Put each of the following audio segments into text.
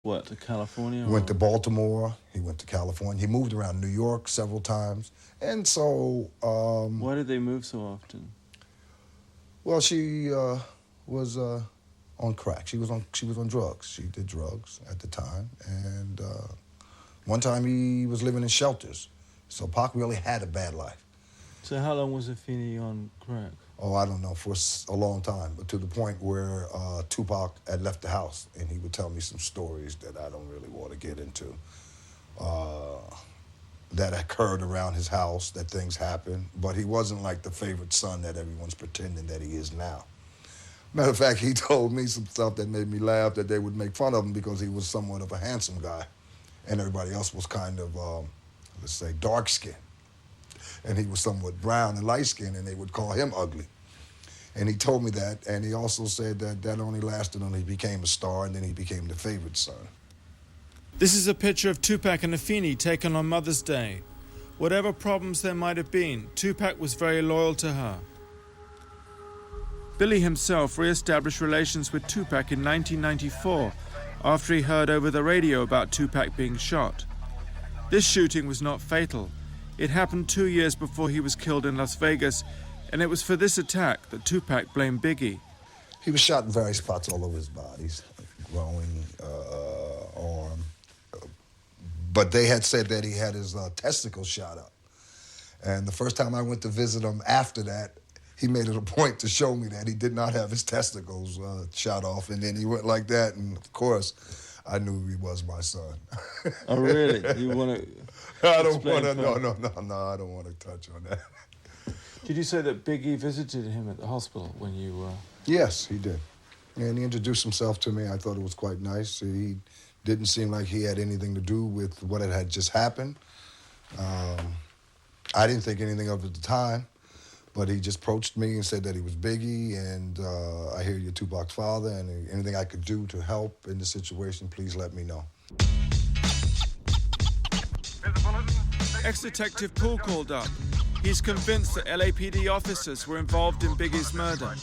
What, to California? Went to Baltimore, he went to California. He moved around New York several times. And so... Why did they move so often? Well, she was on crack. She was on drugs. She did drugs at the time. And one time he was living in shelters. So Pac really had a bad life. So how long was Afeni on crack? Oh, I don't know, for a long time, but to the point where Tupac had left the house, and he would tell me some stories that I don't really want to get into, that occurred around his house, that things happened, but he wasn't like the favorite son that everyone's pretending that he is now. Matter of fact, he told me some stuff that made me laugh, that they would make fun of him because he was somewhat of a handsome guy, and everybody else was kind of, let's say, dark-skinned. And he was somewhat brown and light-skinned, and they would call him ugly. And he told me that, and he also said that that only lasted until he became a star, and then he became the favorite son. This is a picture of Tupac and Afeni taken on Mother's Day. Whatever problems there might have been, Tupac was very loyal to her. Billy himself re-established relations with Tupac in 1994 after he heard over the radio about Tupac being shot. This shooting was not fatal. It happened 2 years before he was killed in Las Vegas, and it was for this attack that Tupac blamed Biggie. He was shot in various spots all over his body, growing arm. But they had said that he had his testicles shot up. And the first time I went to visit him after that, he made it a point to show me that he did not have his testicles shot off. And then he went like that, and of course, I knew he was my son. Oh, really? You want to... I don't want to, no, I don't want to touch on that. Did you say that Biggie visited him at the hospital when you... Yes, he did. And he introduced himself to me. I thought it was quite nice. He didn't seem like he had anything to do with what had just happened. I didn't think anything of it at the time, but he just approached me and said that he was Biggie, and I hear you're Tupac's father, and anything I could do to help in the situation, please let me know. Ex-detective Paul called up. He's convinced that LAPD officers were involved in Biggie's murder.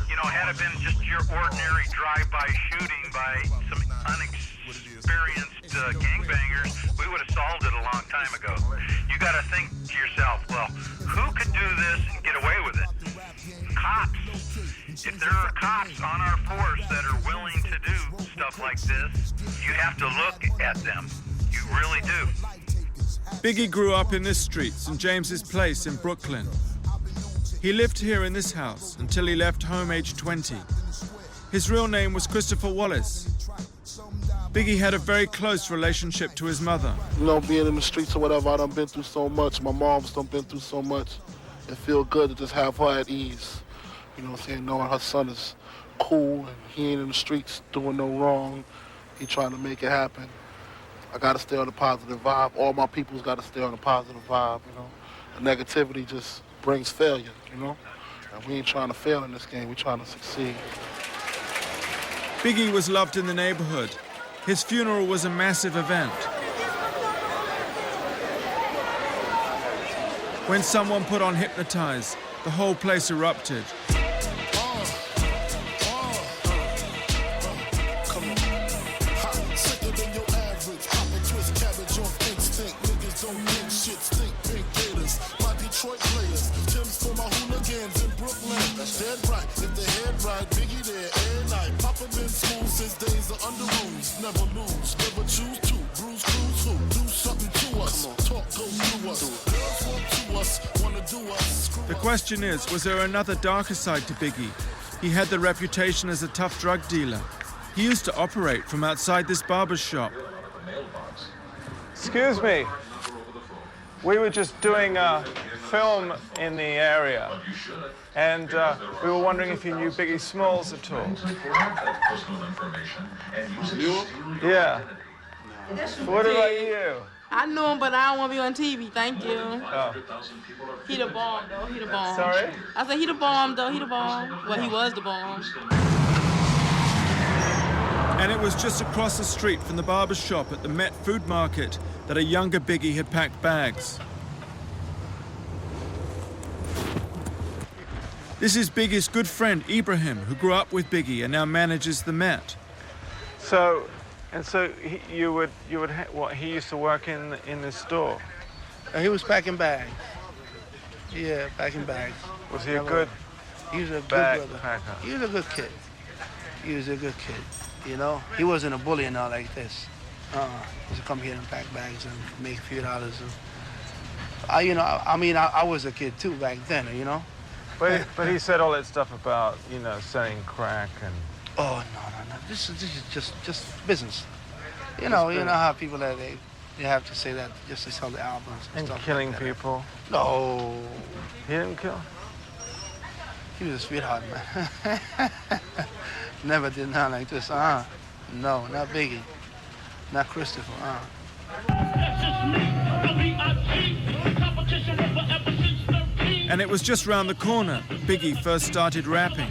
You know, had it been just your ordinary drive-by shooting by some inexperienced gangbangers, we would have solved it a long time ago. You got to think to yourself, well, who could do this and get away with it? Cops. If there are cops on our force that are willing to do stuff like this, you have to look at them. You really do. Biggie grew up in this street, St. James's Place in Brooklyn. He lived here in this house until he left home aged 20. His real name was Christopher Wallace. Biggie had a very close relationship to his mother. You know, being in the streets or whatever, I done been through so much. My mom's done been through so much. It feel good to just have her at ease. You know what I'm saying? Knowing her son is cool and he ain't in the streets doing no wrong. He trying to make it happen. I got to stay on the positive vibe. All my people's got to stay on the positive vibe, you know. The negativity just brings failure, you know. And we ain't trying to fail in this game. We're trying to succeed. Biggie was loved in the neighborhood. His funeral was a massive event. When someone put on Hypnotize, the whole place erupted. The question is, was there another darker side to Biggie? He had the reputation as a tough drug dealer. He used to operate from outside this barber's shop. Excuse me. We were just doing a film in the area, and we were wondering if you knew Biggie Smalls at all. You? Yeah. What about you? I knew him, but I don't want to be on TV. Thank you. Oh. He the bomb, though. He the bomb. Sorry? I said he the bomb, though. He the bomb. Well, he was the bomb. And it was just across the street from the barber's shop at the Met Food Market that a younger Biggie had packed bags. This is Biggie's good friend, Ibrahim, who grew up with Biggie and now manages the Met. So, And so he used to work in this store? He was packing bags. Yeah, packing bags. Was he a good He was a good bag brother. packer? He was a good kid. He was a good kid, you know? He wasn't a bully and all like this. He used to come here and pack bags and make a few dollars. And I was a kid too back then, you know? But he said all that stuff about, selling crack and... Oh, no. This is just business. You know how people that they have to say that just to sell the albums and stuff killing like that. people? No. He didn't kill? He was a sweetheart, man. Never did nothing like this. No, not Biggie. Not Christopher. And it was just round the corner Biggie first started rapping.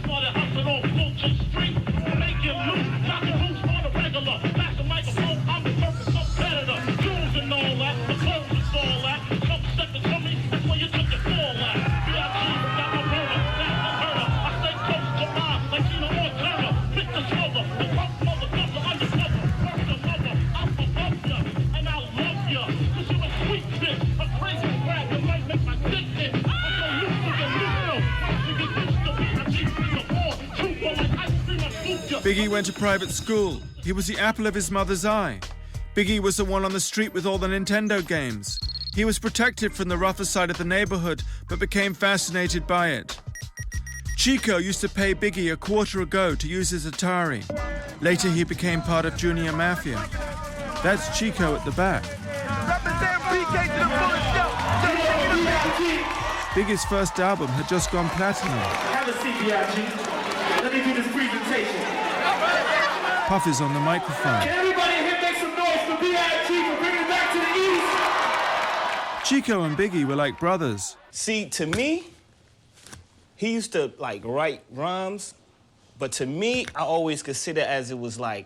Biggie went to private school. He was the apple of his mother's eye. Biggie was the one on the street with all the Nintendo games. He was protected from the rougher side of the neighborhood, but became fascinated by it. Chico used to pay Biggie a quarter a go to use his Atari. Later, he became part of Junior Mafia. That's Chico at the back. Biggie's first album had just gone platinum. Have a seat, BIG. Let me do this presentation. Puff is on the microphone. Can everybody here make some noise for B.I.G. for bringing it back to the East? Chico and Biggie were like brothers. See, to me, he used to, write rhymes, but to me, I always consider it as it was, a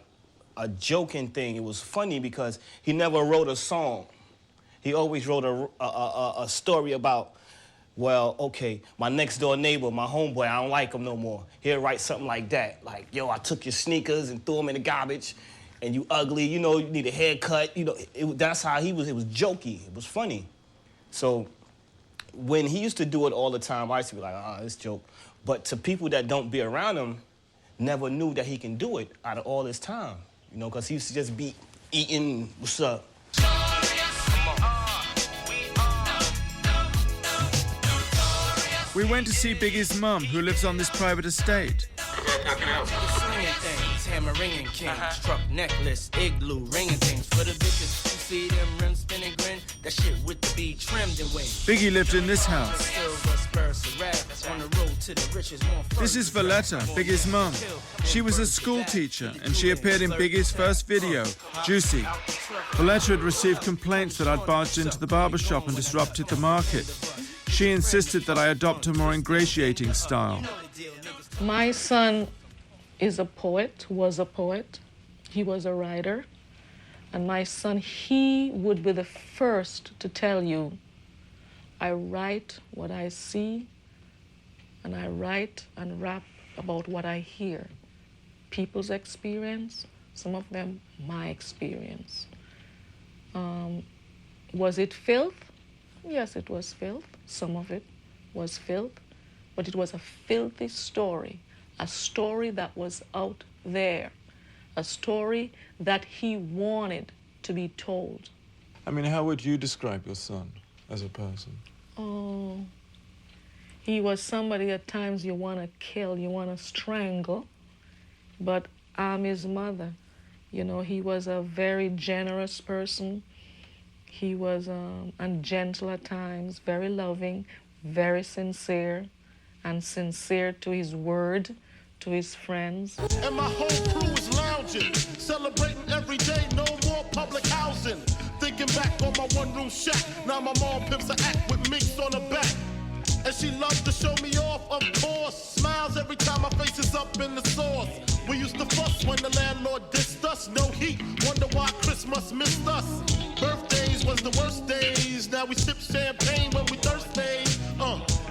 joking thing. It was funny because he never wrote a song. He always wrote a story about, well, okay, my next door neighbor, my homeboy, I don't like him no more. He'll write something like that. Like, yo, I took your sneakers and threw them in the garbage, and you ugly, you need a haircut. That's how he was. It was jokey. It was funny. So when he used to do it all the time, I used to be like, this joke. But to people that don't be around him, never knew that he can do it out of all this time, because he used to just be eating, what's up? We went to see Biggie's mum, who lives on this private estate. Ringing king, struck necklace, igloo, ringing things for the bitches. You see them rims spinning grin, that shit with the bead trimmed and wing. Biggie lived in this house. This is Valletta, Biggie's mum. She was a school teacher and she appeared in Biggie's first video, Juicy. Valletta had received complaints that I'd barged into the barbershop and disrupted the market. She insisted that I adopt a more ingratiating style. My son is a poet, was a poet. He was a writer. And my son, he would be the first to tell you, I write what I see, and I write and rap about what I hear. People's experience, some of them my experience. Was it filth? Yes, it was filth. Some of it was filth, but it was a filthy story. A story that was out there, a story that he wanted to be told. I mean, how would you describe your son as a person? Oh, he was somebody at times you want to kill, you want to strangle, but I'm his mother. He was a very generous person. He was and gentle at times, very loving, very sincere, and sincere to his word, to his friends. And my whole crew is lounging, celebrating every day, no more public housing. Thinking back on my one-room shack, now my mom pimps an act with minks on her back. And she loves to show me off, of course. Smiles every time my face is up in the sauce. We used to fuss when the landlord dissed us. No heat, wonder why Christmas missed us. Birthdays was the worst days. Now we sip champagne when we thirsty.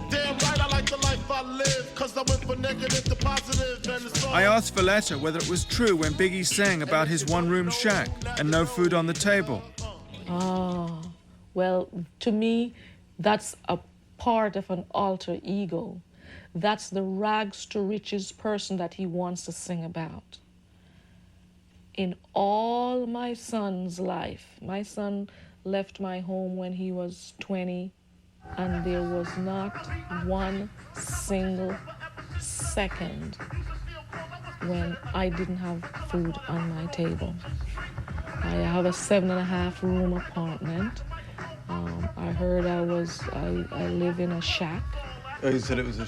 Damn right I like the life I live. Cause I went from negative to positive and it's all I asked Valletta whether it was true when Biggie sang about his one-room shack and no food on the table. Ah, well, to me, that's a part of an alter ego. That's the rags to riches person that he wants to sing about. In all my son's life, my son left my home when he was 20, and there was not one single second when I didn't have food on my table. I have a 7.5 room apartment. I heard I live in a shack. Oh, you said it was a